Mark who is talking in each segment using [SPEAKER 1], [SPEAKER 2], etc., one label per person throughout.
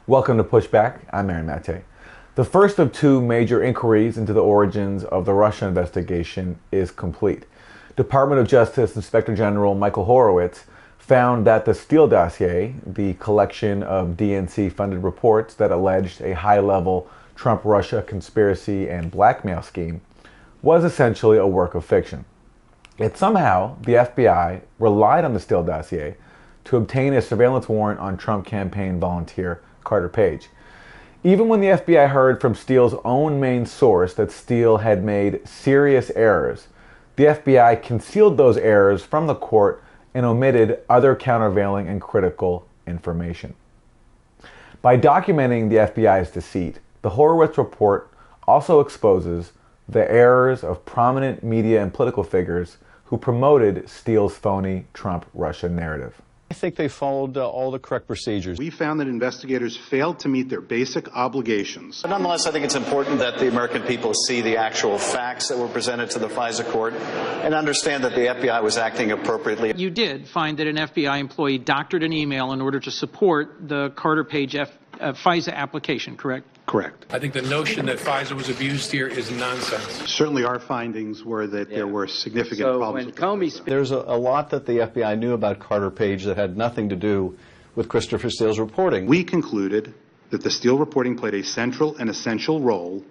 [SPEAKER 1] Welcome to Pushback. I'm Aaron Maté. The first of two major inquiries into the origins of the Russia investigation is complete. Department of Justice Inspector General Michael Horowitz found that the Steele dossier, the collection of DNC-funded reports that alleged a high-level Trump-Russia conspiracy and blackmail scheme, was essentially a work of fiction. Yet somehow, the FBI relied on the Steele dossier to obtain a surveillance warrant on Trump campaign volunteer Carter Page. Even when the FBI heard from Steele's own main source that Steele had made serious errors, the FBI concealed those errors from the court and omitted other countervailing and critical information. By documenting the FBI's deceit, the Horowitz report also exposes the errors of prominent media and political figures who promoted Steele's phony Trump-Russia narrative.
[SPEAKER 2] I think they followed all the correct procedures.
[SPEAKER 3] We found that investigators failed to meet their basic obligations.
[SPEAKER 4] But nonetheless, I think it's important that the American people see the actual facts that were presented to the FISA court and understand that the FBI was acting appropriately.
[SPEAKER 5] You did find that an FBI employee doctored an email in order to support the Carter Page FISA application, correct?
[SPEAKER 3] Correct.
[SPEAKER 6] I think the notion that FISA was abused here is nonsense.
[SPEAKER 3] Certainly our findings were that there were significant problems with FISA.
[SPEAKER 2] There's a lot that the FBI knew about Carter Page that had nothing to do with Christopher Steele's reporting.
[SPEAKER 3] We concluded that the Steele reporting played a central and essential role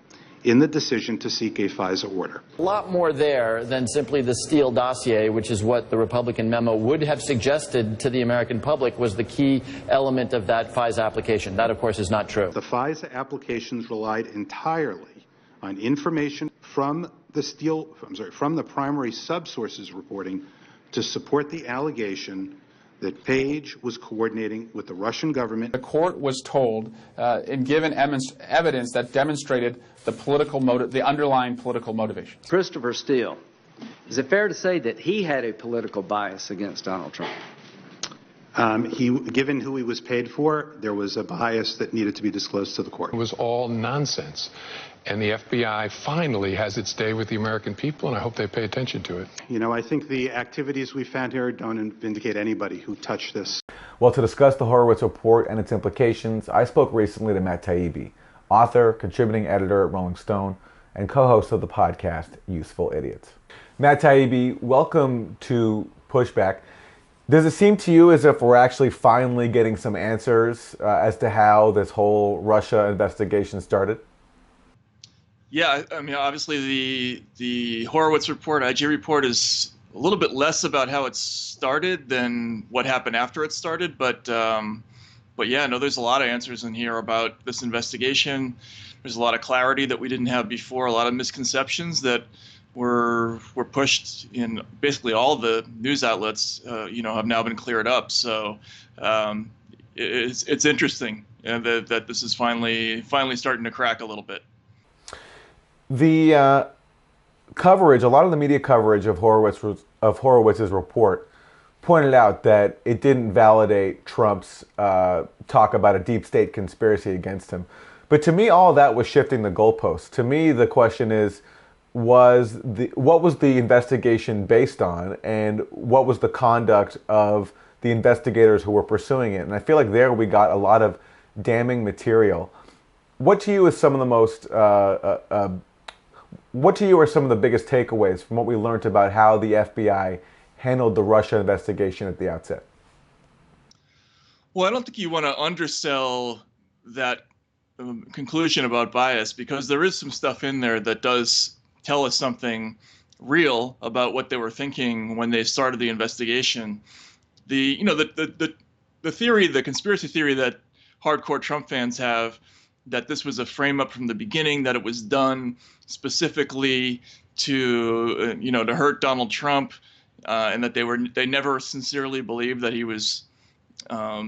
[SPEAKER 3] in the decision to seek a FISA order.
[SPEAKER 7] A lot more there than simply the Steele dossier, which is what the Republican memo would have suggested to the American public was the key element of that FISA application. That, of course, is not true.
[SPEAKER 3] The FISA applications relied entirely on information from the primary subsources reporting to support the allegation that Page was coordinating with the Russian government.
[SPEAKER 8] The court was told and given evidence that demonstrated the underlying political motivation.
[SPEAKER 9] Christopher Steele, is it fair to say that he had a political bias against Donald Trump?
[SPEAKER 3] Given who he was paid for, there was a bias that needed to be disclosed to the court.
[SPEAKER 6] It was all nonsense. And the FBI finally has its day with the American people, and I hope they pay attention to it.
[SPEAKER 3] You know, I think the activities we found here don't vindicate anybody who touched this.
[SPEAKER 1] Well, to discuss the Horowitz report and its implications, I spoke recently to Matt Taibbi, author, contributing editor at Rolling Stone, and co-host of the podcast Useful Idiots. Matt Taibbi, welcome to Pushback. Does it seem to you as if we're actually finally getting some answers as to how this whole Russia investigation started?
[SPEAKER 10] Yeah, I mean, obviously the Horowitz report, IG report, is a little bit less about how it started than what happened after it started. But yeah, no, there's a lot of answers in here about this investigation. There's a lot of clarity that we didn't have before, a lot of misconceptions that were pushed in basically all the news outlets, have now been cleared up. So it's interesting that this is finally starting to crack a little bit.
[SPEAKER 1] The coverage, a lot of the media coverage of Horowitz's report pointed out that it didn't validate Trump's talk about a deep state conspiracy against him. But to me, all that was shifting the goalposts. To me, the question is, what was the investigation based on, and what was the conduct of the investigators who were pursuing it? And I feel like there we got a lot of damning material. What to you is some of the most What to you are some of the biggest takeaways from what we learned about how the FBI handled the Russia investigation at the outset?
[SPEAKER 10] Well, I don't think you want to undersell that conclusion about bias, because there is some stuff in there that does tell us something real about what they were thinking when they started the investigation. The theory, the conspiracy theory that hardcore Trump fans have, that this was a frame up from the beginning, that it was done specifically to hurt Donald Trump, and that they never sincerely believed that he was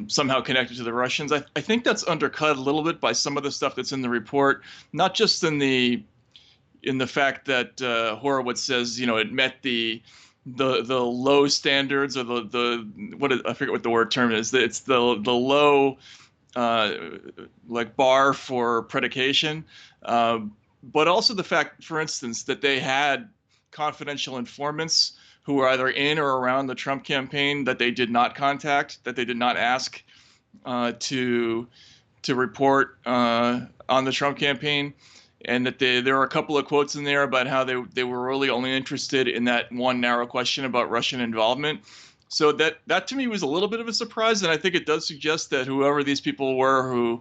[SPEAKER 10] somehow connected to the Russians. I think that's undercut a little bit by some of the stuff that's in the report, not just in the fact that Horowitz says it met the low standards, or I forget what the word term is. It's the low bar for predication, but also the fact, for instance, that they had confidential informants who were either in or around the Trump campaign that they did not contact, that they did not ask to to report on the Trump campaign, and that there are a couple of quotes in there about how they were really only interested in that one narrow question about Russian involvement. So that to me was a little bit of a surprise, and I think it does suggest that whoever these people were,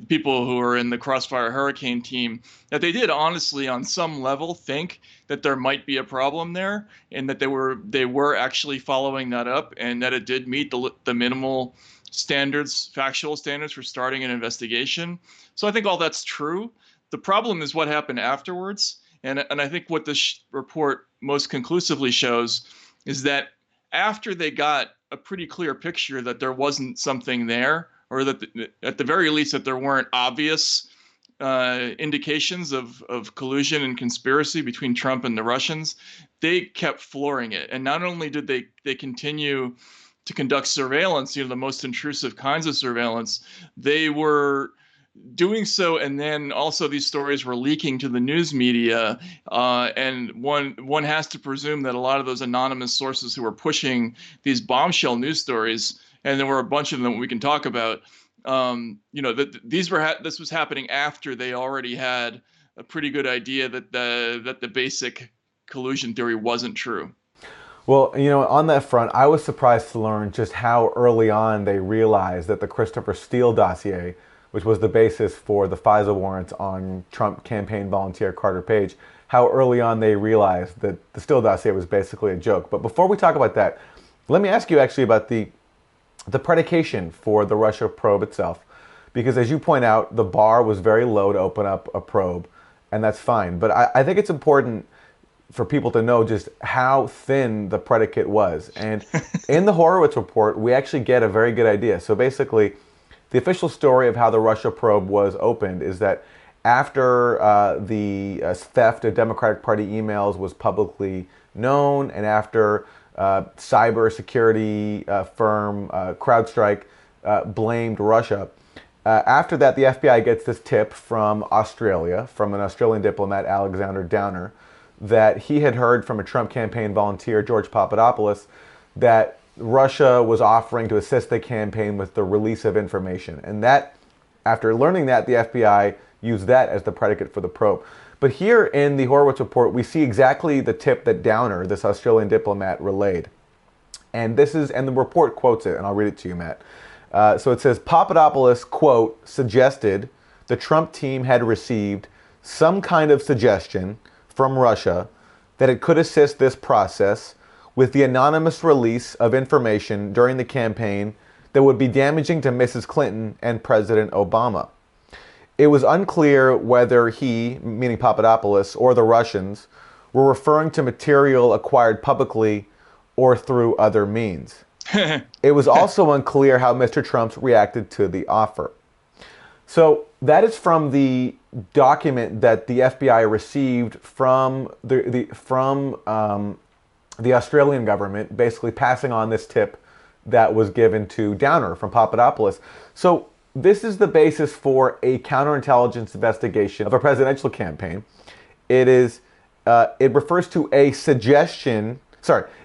[SPEAKER 10] people who are in the Crossfire Hurricane team, that they did honestly, on some level, think that there might be a problem there, and that they were actually following that up, and that it did meet the minimal standards, factual standards for starting an investigation. So I think all that's true. The problem is what happened afterwards, and I think what this report most conclusively shows is that after they got a pretty clear picture that there wasn't something there, or that at the very least that there weren't obvious indications of collusion and conspiracy between Trump and the Russians, they kept flooring it. And not only did they continue to conduct surveillance, the most intrusive kinds of surveillance, they were doing so, and then also these stories were leaking to the news media, and one has to presume that a lot of those anonymous sources who were pushing these bombshell news stories, and there were a bunch of them we can talk about, that this was happening after they already had a pretty good idea that the basic collusion theory wasn't true.
[SPEAKER 1] Well, on that front, I was surprised to learn just how early on they realized that the Christopher Steele dossier, which was the basis for the FISA warrants on Trump campaign volunteer Carter Page, how early on they realized that the Steele dossier was basically a joke. But before we talk about that, let me ask you actually about the predication for the Russia probe itself. Because as you point out, the bar was very low to open up a probe, and that's fine. But I think it's important for people to know just how thin the predicate was. And in the Horowitz report, we actually get a very good idea. So basically, the official story of how the Russia probe was opened is that after the theft of Democratic Party emails was publicly known, and after cyber security firm CrowdStrike blamed Russia, after that the FBI gets this tip from Australia, from an Australian diplomat, Alexander Downer, that he had heard from a Trump campaign volunteer, George Papadopoulos, that Russia was offering to assist the campaign with the release of information. And that, after learning that, the FBI used that as the predicate for the probe. But here in the Horowitz report, we see exactly the tip that Downer, this Australian diplomat, relayed. And the report quotes it, and I'll read it to you, Matt. So it says, Papadopoulos, quote, suggested the Trump team had received some kind of suggestion from Russia that it could assist this process with the anonymous release of information during the campaign that would be damaging to Mrs. Clinton and President Obama. It was unclear whether he, meaning Papadopoulos, or the Russians, were referring to material acquired publicly or through other means. It was also unclear how Mr. Trump reacted to the offer. So that is from the document that the FBI received from the Australian government, basically passing on this tip that was given to Downer from Papadopoulos. So this is the basis for a counterintelligence investigation of a presidential campaign. It refers to a suggestion.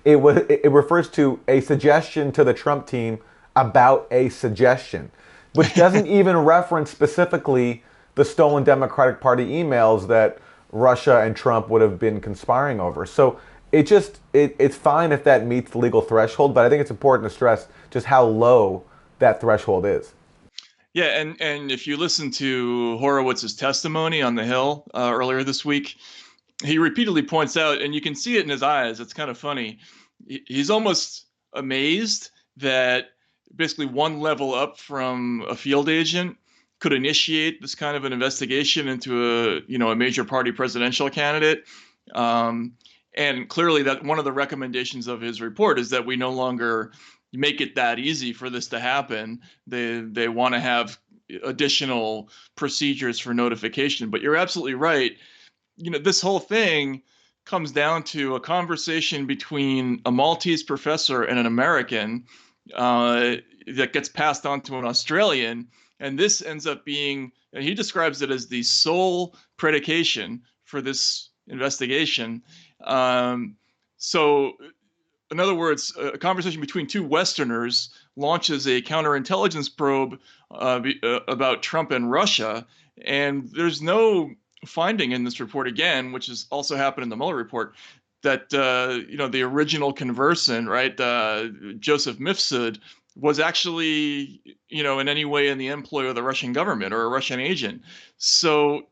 [SPEAKER 1] It refers to a suggestion to the Trump team about a suggestion, which doesn't even reference specifically the stolen Democratic Party emails that Russia and Trump would have been conspiring over. So it's fine if that meets the legal threshold, but I think it's important to stress just how low that threshold is.
[SPEAKER 10] Yeah, and if you listen to Horowitz's testimony on the Hill earlier this week, he repeatedly points out, and you can see it in his eyes, it's kind of funny, he's almost amazed that basically one level up from a field agent could initiate this kind of an investigation into a major party presidential candidate. And clearly that one of the recommendations of his report is that we no longer make it that easy for this to happen. They want to have additional procedures for notification. But you're absolutely right. This whole thing comes down to a conversation between a Maltese professor and an American that gets passed on to an Australian. And this ends up being, and he describes it as the sole predication for this investigation. So in other words, a conversation between two Westerners launches a counterintelligence probe about Trump and Russia, and there's no finding in this report, again, which has also happened in the Mueller report, that the original conversant, right, Joseph Mifsud, was actually in any way in the employ of the Russian government or a Russian agent. So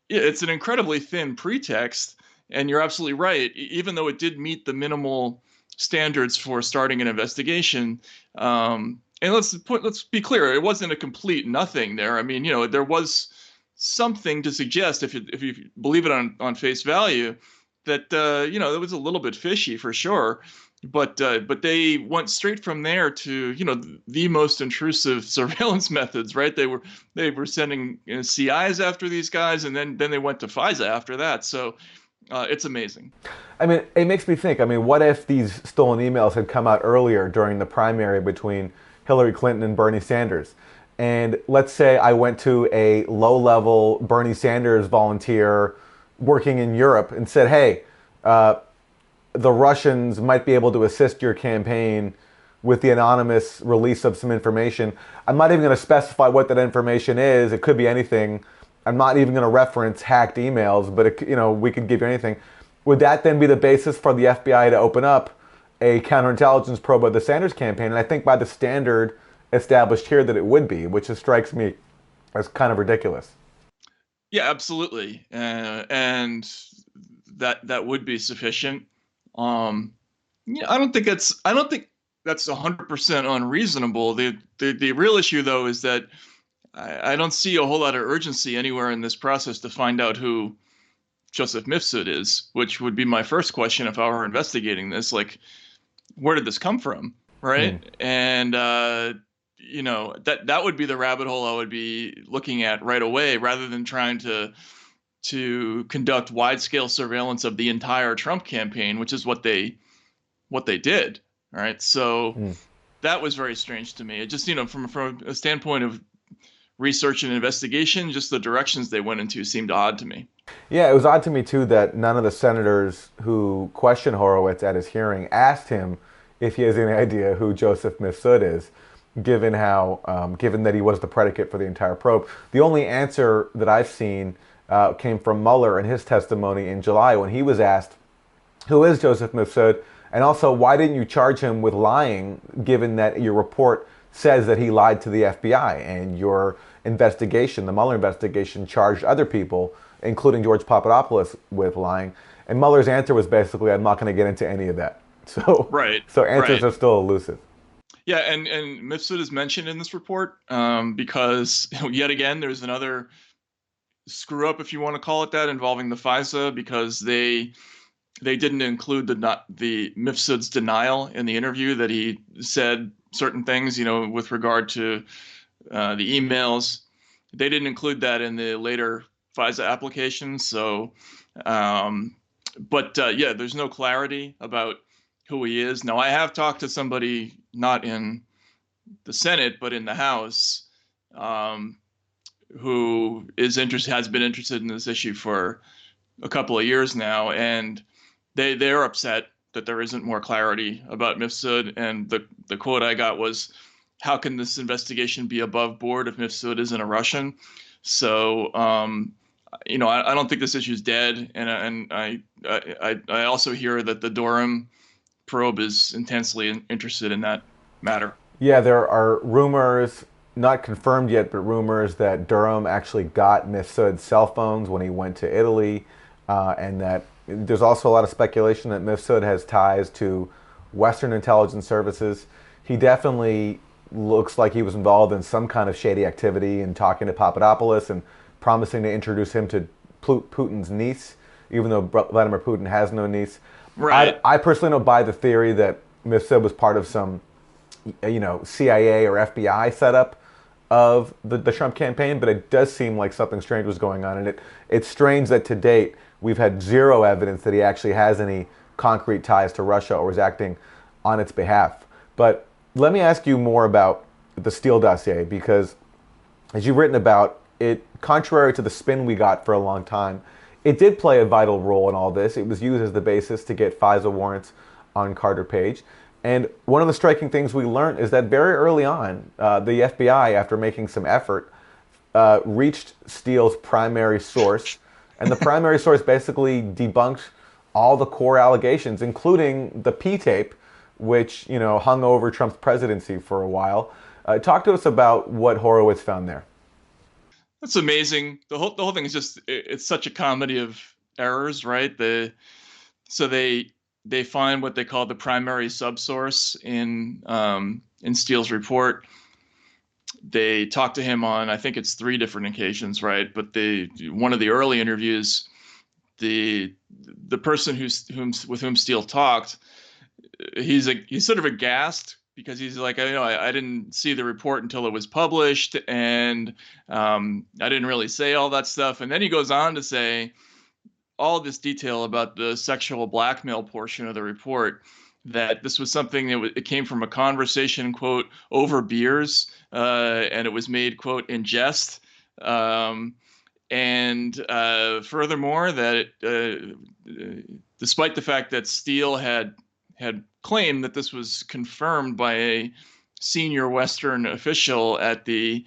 [SPEAKER 10] it's an incredibly thin pretext, and you're absolutely right. Even though it did meet the minimal standards for starting an investigation, and let's be clear, it wasn't a complete nothing there. I mean, there was something to suggest, if you believe it on face value, that it was a little bit fishy for sure. But they went straight from there to the most intrusive surveillance methods, right? They were sending CIs after these guys, and then they went to FISA after that. So it's amazing.
[SPEAKER 1] I mean, it makes me think. I mean, what if these stolen emails had come out earlier during the primary between Hillary Clinton and Bernie Sanders? And let's say I went to a low-level Bernie Sanders volunteer working in Europe and said, hey, the Russians might be able to assist your campaign with the anonymous release of some information. I'm not even going to specify what that information is. It could be anything. I'm not even going to reference hacked emails, but we could give you anything. Would that then be the basis for the FBI to open up a counterintelligence probe of the Sanders campaign? And I think by the standard established here that it would be, which strikes me as kind of ridiculous.
[SPEAKER 10] Yeah, absolutely, and that would be sufficient. I don't think that's 100% unreasonable. The real issue, though, is that I don't see a whole lot of urgency anywhere in this process to find out who Joseph Mifsud is, which would be my first question if I were investigating this. Like, where did this come from, right? And that would be the rabbit hole I would be looking at right away, rather than trying to conduct wide-scale surveillance of the entire Trump campaign, which is what they did. All right, so that was very strange to me. It just from a standpoint of research and investigation, just the directions they went into seemed odd to me.
[SPEAKER 1] Yeah, it was odd to me too that none of the senators who questioned Horowitz at his hearing asked him if he has any idea who Joseph Mifsud is, given that he was the predicate for the entire probe. The only answer that I've seen came from Mueller in his testimony in July when he was asked, who is Joseph Mifsud? And also, why didn't you charge him with lying, given that your report says that he lied to the FBI and your investigation, the Mueller investigation, charged other people, including George Papadopoulos, with lying? And Mueller's answer was basically, I'm not going to get into any of that. So, so answers are still elusive.
[SPEAKER 10] Yeah, and Mifsud is mentioned in this report because, yet again, there's another screw up, if you want to call it that, involving the FISA, because they didn't include the Mifsud's denial in the interview that he said certain things, with regard to the emails. They didn't include that in the later FISA application. So, yeah, there's no clarity about who he is. Now, I have talked to somebody not in the Senate, but in the House, who has been interested in this issue for a couple of years now, and they're upset that there isn't more clarity about Mifsud. And the quote I got was, "How can this investigation be above board if Mifsud isn't a Russian?" So, I don't think this issue is dead, and I also hear that the Durham probe is intensely interested in that matter.
[SPEAKER 1] Yeah, there are rumors, not confirmed yet, but rumors that Durham actually got Mifsud's cell phones when he went to Italy, and that there's also a lot of speculation that Mifsud has ties to Western intelligence services. He definitely looks like he was involved in some kind of shady activity and talking to Papadopoulos and promising to introduce him to Putin's niece, even though Vladimir Putin has no niece.
[SPEAKER 10] Right.
[SPEAKER 1] I personally don't buy the theory that Mifsud was part of some, CIA or FBI setup of the Trump campaign, but it does seem like something strange was going on. And it's strange that to date, we've had zero evidence that he actually has any concrete ties to Russia or is acting on its behalf. But let me ask you more about the Steele dossier, because as you've written about it, contrary to the spin we got for a long time, it did play a vital role in all this. It was used as the basis to get FISA warrants on Carter Page. And one of the striking things we learned is that very early on, the FBI, after making some effort, reached Steele's primary source. And the primary source basically debunked all the core allegations, including the P tape, which hung over Trump's presidency for a while. Talk to us about what Horowitz found there.
[SPEAKER 10] That's amazing. The whole thing is it's such a comedy of errors, right? So they find what they call the primary subsource in Steele's report. They talk to him on, I think it's 3 different occasions, right? But one of the early interviews, the person with whom Steele talked, he's sort of aghast because he's like, I didn't see the report until it was published, and I didn't really say all that stuff. And then he goes on to say all this detail about the sexual blackmail portion of the report, that this was something that it came from a conversation, quote, over beers, and it was made, quote, in jest. And furthermore, that despite the fact that Steele had claimed that this was confirmed by a senior Western official at a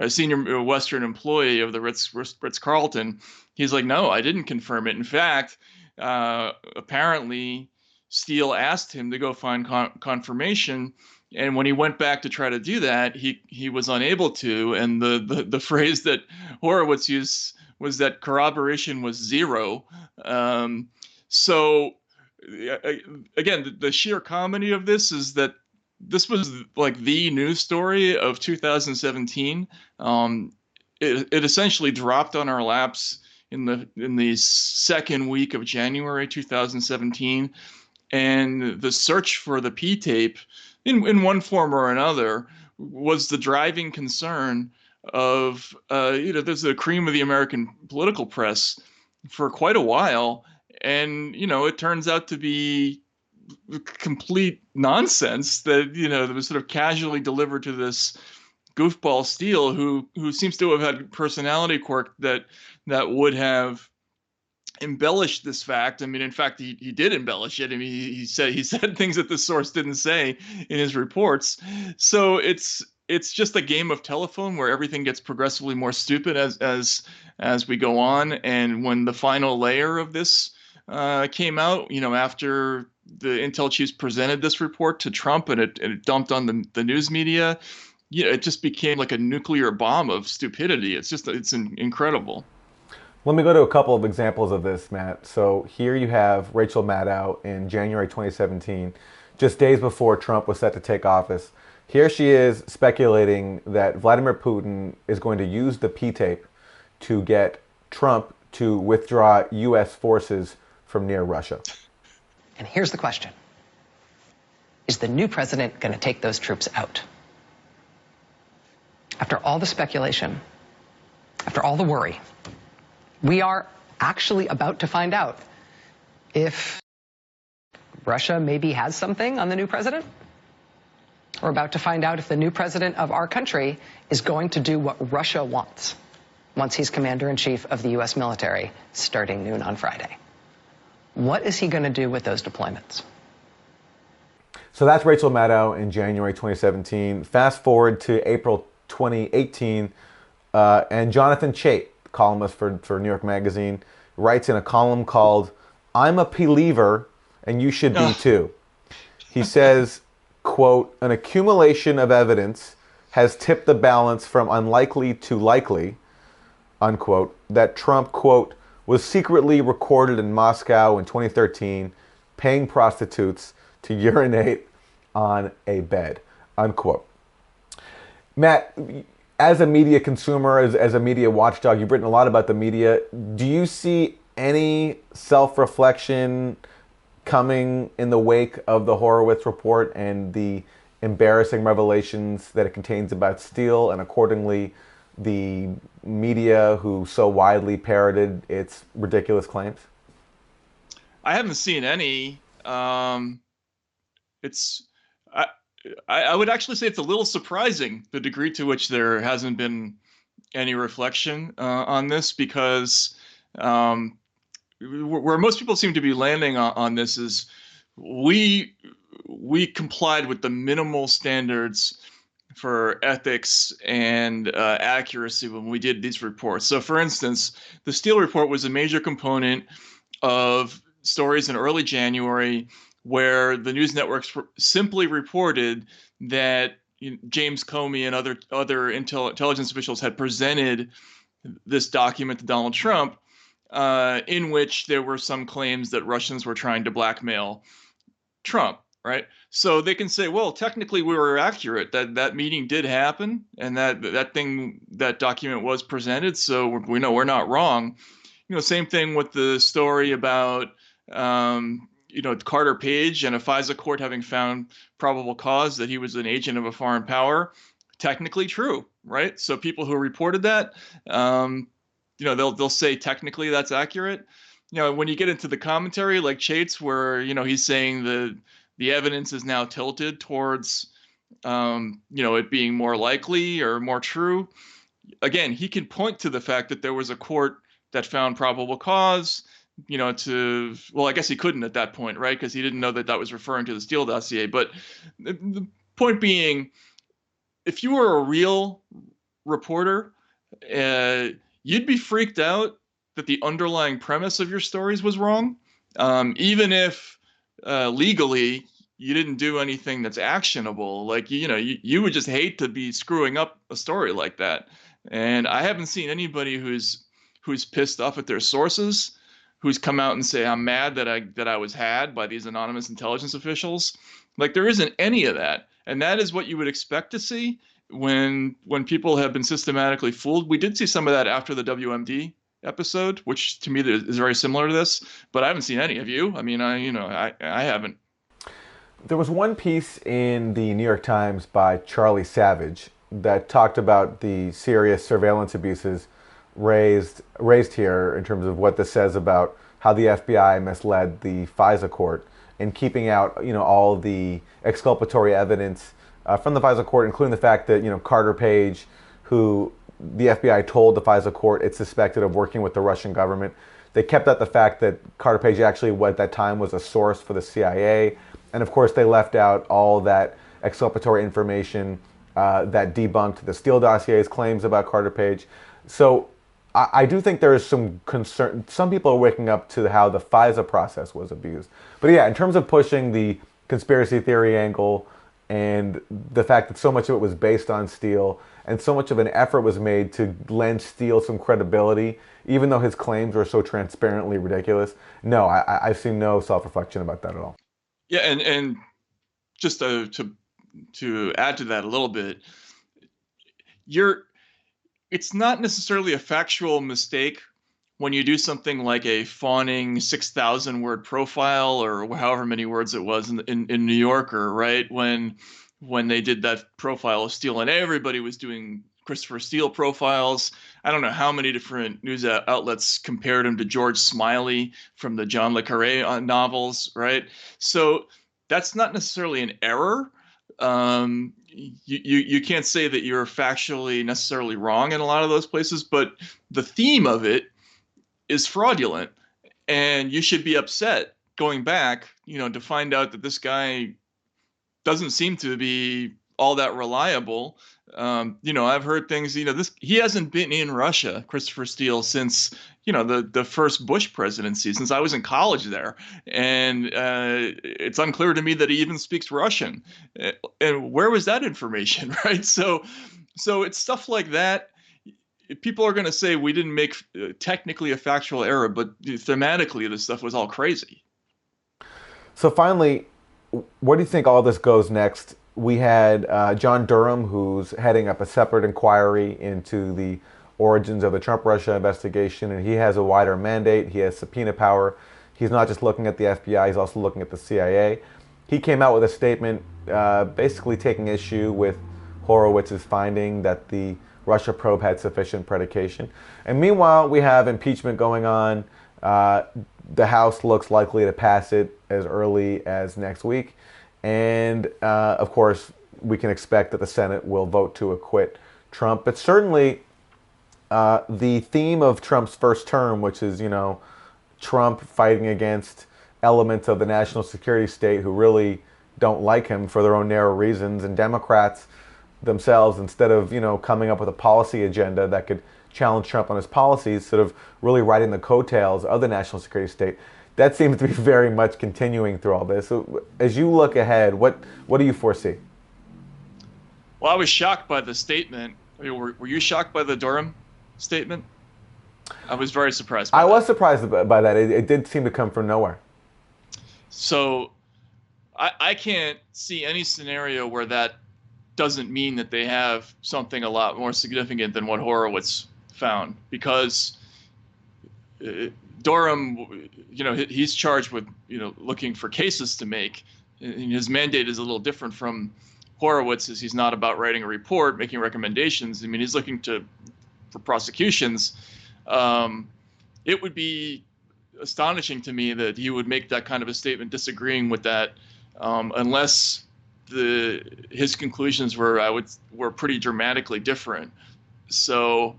[SPEAKER 10] senior Western employee of the Ritz-Carlton, he's like, no, I didn't confirm it. In fact, apparently Steele asked him to go find confirmation, and when he went back to try to do that, he was unable to. And the phrase that Horowitz used was that corroboration was 0. So again, the sheer comedy of this is that this was like the news story of 2017. It essentially dropped on our laps in the second week of January 2017, and the search for the P tape, in one form or another, was the driving concern of there's the cream of the American political press for quite a while. And, it turns out to be complete nonsense that, that was sort of casually delivered to this goofball Steele, who seems to have had personality quirk that would have embellished this fact. I mean, in fact, he did embellish it. I mean, he said things that the source didn't say in his reports. So it's just a game of telephone where everything gets progressively more stupid as we go on. And when the final layer of this came out, after the intel chiefs presented this report to Trump and it dumped on the news media, it just became like a nuclear bomb of stupidity. It's incredible.
[SPEAKER 1] Let me go to a couple of examples of this, Matt. So here you have Rachel Maddow in January 2017, just days before Trump was set to take office. Here she is speculating that Vladimir Putin is going to use the P tape to get Trump to withdraw U.S. forces from near Russia.
[SPEAKER 11] And here's the question. Is the new president going to take those troops out? After all the speculation, after all the worry, we are actually about to find out if Russia maybe has something on the new president. We're about to find out if the new president of our country is going to do what Russia wants once he's commander-in-chief of the U.S. military starting noon on Friday. What is he going to do with those deployments?
[SPEAKER 1] So that's Rachel Maddow in January 2017. Fast forward to April 2018, and Jonathan Chait, columnist for New York Magazine, writes in a column called "I'm a Believer and you should be too." He says, quote, "An accumulation of evidence has tipped the balance from unlikely to likely," unquote, that Trump, quote, "was secretly recorded in Moscow in 2013 paying prostitutes to urinate on a bed," unquote. Matt, as a media consumer, as a media watchdog, you've written a lot about the media. Do you see any self-reflection coming in the wake of the Horowitz report and the embarrassing revelations that it contains about Steele, and accordingly the media who so widely parroted its ridiculous claims?
[SPEAKER 10] I haven't seen any. I would actually say it's a little surprising, the degree to which there hasn't been any reflection on this, because where most people seem to be landing on this is we we complied with the minimal standards for ethics and accuracy when we did these reports. So, for instance, the Steele report was a major component of stories in early January where the news networks simply reported that James Comey and other intelligence officials had presented this document to Donald Trump, in which there were some claims that Russians were trying to blackmail Trump, right? So they can say, well, technically we were accurate. That meeting did happen, and that document was presented. So we know we're not wrong. Same thing with the story about Carter Page and a FISA court having found probable cause that he was an agent of a foreign power. Technically true, right? So people who reported that, they'll say technically that's accurate. When you get into the commentary like Chait's, where he's saying the evidence is now tilted towards it being more likely or more true. Again, he can point to the fact that there was a court that found probable cause. Well, I guess he couldn't at that point, right? Because he didn't know that was referring to the Steele dossier. But the point being, if you were a real reporter, you'd be freaked out that the underlying premise of your stories was wrong, even if legally you didn't do anything that's actionable. Like, you would just hate to be screwing up a story like that. And I haven't seen anybody who's pissed off at their sources, who's come out and say, I'm mad that I was had by these anonymous intelligence officials. Like, there isn't any of that. And that is what you would expect to see when people have been systematically fooled. We did see some of that after the WMD episode, which to me is very similar to this, but I haven't seen any of you. I mean, I haven't.
[SPEAKER 1] There was one piece in the New York Times by Charlie Savage that talked about the serious surveillance abuses raised here in terms of what this says about how the FBI misled the FISA court in keeping out, all the exculpatory evidence from the FISA court, including the fact that, Carter Page, who the FBI told the FISA court it's suspected of working with the Russian government. They kept out the fact that Carter Page actually, at that time, was a source for the CIA. And of course, they left out all that exculpatory information that debunked the Steele dossier's claims about Carter Page. So I do think there is some concern. Some people are waking up to how the FISA process was abused. But yeah, in terms of pushing the conspiracy theory angle and the fact that so much of it was based on Steele and so much of an effort was made to lend Steele some credibility, even though his claims were so transparently ridiculous, no, I've seen no self-reflection about that at all.
[SPEAKER 10] Yeah, and just to add to that a little bit, it's not necessarily a factual mistake when you do something like a fawning 6,000 word profile or however many words it was in New Yorker, right? When they did that profile of Steele, and everybody was doing Christopher Steele profiles. I don't know how many different news outlets compared him to George Smiley from the John le Carré novels, right? So that's not necessarily an error. You can't say that you're factually necessarily wrong in a lot of those places, but the theme of it is fraudulent, and you should be upset going back, to find out that this guy doesn't seem to be all that reliable. I've heard things, he hasn't been in Russia, Christopher Steele, since, the first Bush presidency, since I was in college there. And it's unclear to me that he even speaks Russian. And where was that information, right? So it's stuff like that. People are going to say we didn't make technically a factual error, but thematically this stuff was all crazy.
[SPEAKER 1] So finally, where do you think all this goes next? We had John Durham, who's heading up a separate inquiry into the origins of the Trump-Russia investigation, and he has a wider mandate. He has subpoena power. He's not just looking at the FBI, he's also looking at the CIA. He came out with a statement basically taking issue with Horowitz's finding that the Russia probe had sufficient predication. And meanwhile, we have impeachment going on. The House looks likely to pass it as early as next week. And of course, we can expect that the Senate will vote to acquit Trump. But certainly, the theme of Trump's first term, which is, Trump fighting against elements of the national security state who really don't like him for their own narrow reasons, and Democrats themselves, instead of coming up with a policy agenda that could challenge Trump on his policies, sort of really riding the coattails of the national security state. That seems to be very much continuing through all this. So as you look ahead, what do you foresee?
[SPEAKER 10] Well, I was shocked by the statement. I mean, were you shocked by the Durham statement? I was very surprised by that.
[SPEAKER 1] I was surprised by that. It did seem to come from nowhere.
[SPEAKER 10] So I can't see any scenario where that doesn't mean that they have something a lot more significant than what Horowitz found, because Durham, he's charged with, looking for cases to make. And his mandate is a little different from Horowitz, as he's not about writing a report, making recommendations. I mean, he's looking for prosecutions. It would be astonishing to me that he would make that kind of a statement disagreeing with that, unless his conclusions were pretty dramatically different. So,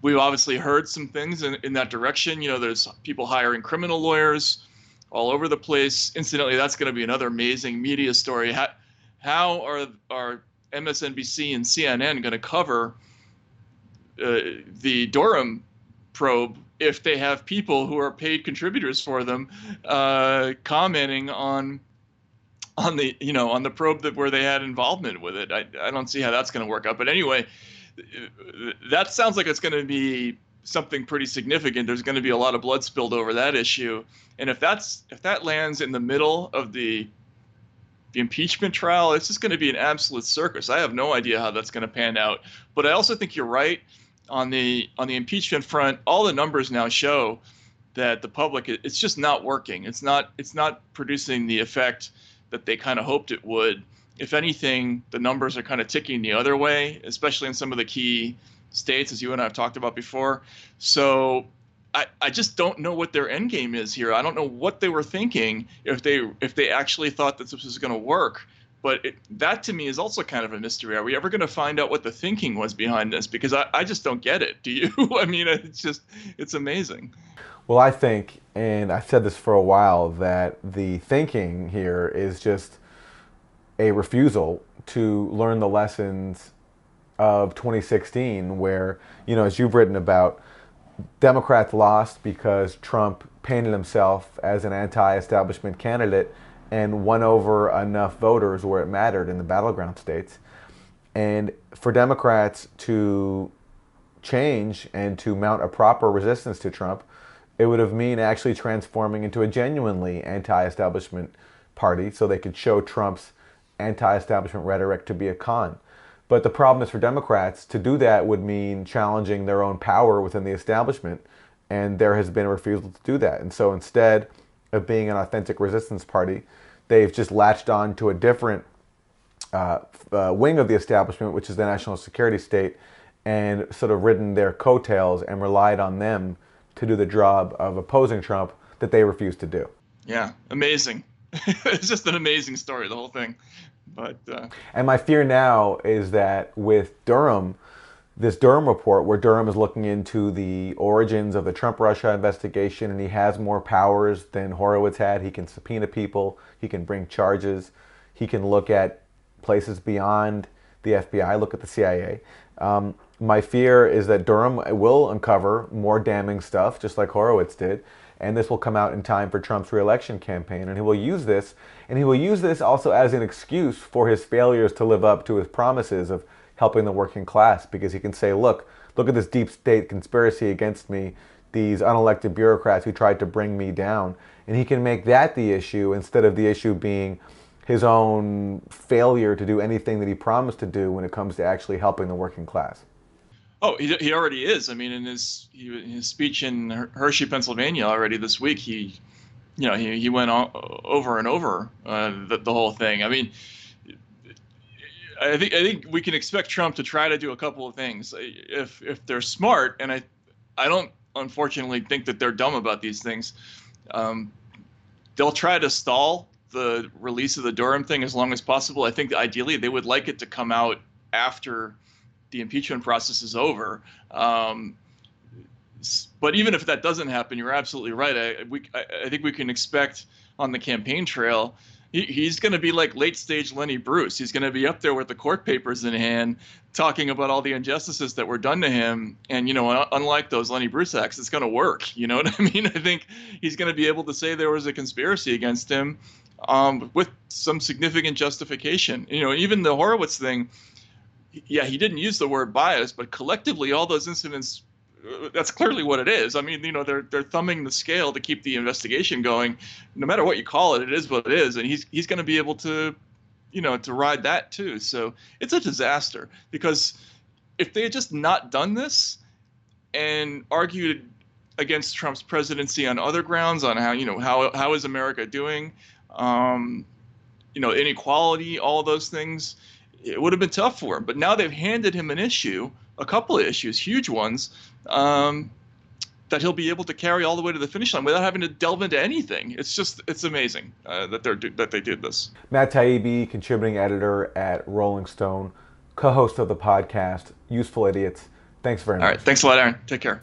[SPEAKER 10] we've obviously heard some things in that direction. There's people hiring criminal lawyers all over the place. Incidentally, that's going to be another amazing media story. How are MSNBC and CNN going to cover the Durham probe if they have people who are paid contributors for them commenting on the probe where they had involvement with it? I don't see how that's going to work out. But anyway, that sounds like it's going to be something pretty significant. There's going to be a lot of blood spilled over that issue, and if that lands in the middle of the impeachment trial, it's just going to be an absolute circus. I have no idea how that's going to pan out. But I also think you're right on the impeachment front. All the numbers now show that the public, it's just not working. It's not producing the effect that they kind of hoped it would. If anything, the numbers are kind of ticking the other way, especially in some of the key states, as you and I have talked about before. So I just don't know what their end game is here. I don't know what they were thinking, if they actually thought that this was going to work. But that to me is also kind of a mystery. Are we ever going to find out what the thinking was behind this? Because I just don't get it. Do you? I mean, it's amazing.
[SPEAKER 1] Well, I think, and I've said this for a while, that the thinking here is just a refusal to learn the lessons of 2016, where, as you've written about, Democrats lost because Trump painted himself as an anti-establishment candidate and won over enough voters where it mattered in the battleground states. And for Democrats to change and to mount a proper resistance to Trump, it would have mean actually transforming into a genuinely anti-establishment party so they could show Trump's anti-establishment rhetoric to be a con. But the problem is, for Democrats, to do that would mean challenging their own power within the establishment, and there has been a refusal to do that. And so instead of being an authentic resistance party, they've just latched on to a different wing of the establishment, which is the national security state, and sort of ridden their coattails and relied on them to do the job of opposing Trump that they refused to do.
[SPEAKER 10] Yeah, amazing. It's just an amazing story, the whole thing. But
[SPEAKER 1] and my fear now is that with Durham, this Durham report, where Durham is looking into the origins of the Trump-Russia investigation, and he has more powers than Horowitz had. He can subpoena people, he can bring charges, he can look at places beyond the FBI, look at the CIA. My fear is that Durham will uncover more damning stuff, just like Horowitz did, and this will come out in time for Trump's re-election campaign, and he will use this, also as an excuse for his failures to live up to his promises of helping the working class, because he can say, look at this deep state conspiracy against me, these unelected bureaucrats who tried to bring me down, and he can make that the issue instead of the issue being his own failure to do anything that he promised to do when it comes to actually helping the working class.
[SPEAKER 10] Oh, he already is. I mean, in his speech in Hershey, Pennsylvania, already this week, he went over and over the whole thing. I mean, I think we can expect Trump to try to do a couple of things if they're smart, and I don't unfortunately think that they're dumb about these things. They'll try to stall the release of the Durham thing as long as possible. I think ideally they would like it to come out after the impeachment process is over. But even if that doesn't happen, you're absolutely right. I think we can expect on the campaign trail He's going to be like late stage Lenny Bruce. He's going to be up there with the court papers in hand, talking about all the injustices that were done to him. And, unlike those Lenny Bruce acts, it's going to work. You know what I mean? I think he's going to be able to say there was a conspiracy against him with some significant justification. Even the Horowitz thing, yeah, he didn't use the word bias, but collectively all those incidents, that's clearly what it is. I mean, they're thumbing the scale to keep the investigation going. No matter what you call it, it is what it is, and he's going to be able to, to ride that too. So it's a disaster, because if they had just not done this and argued against Trump's presidency on other grounds, on how is America doing, inequality, all of those things, it would have been tough for him. But now they've handed him an issue, a couple of issues, huge ones, that he'll be able to carry all the way to the finish line without having to delve into anything. It's amazing that they did this.
[SPEAKER 1] Matt Taibbi, contributing editor at Rolling Stone, co-host of the podcast Useful Idiots. Thanks very much.
[SPEAKER 10] All right, thanks a lot, Aaron. Take care.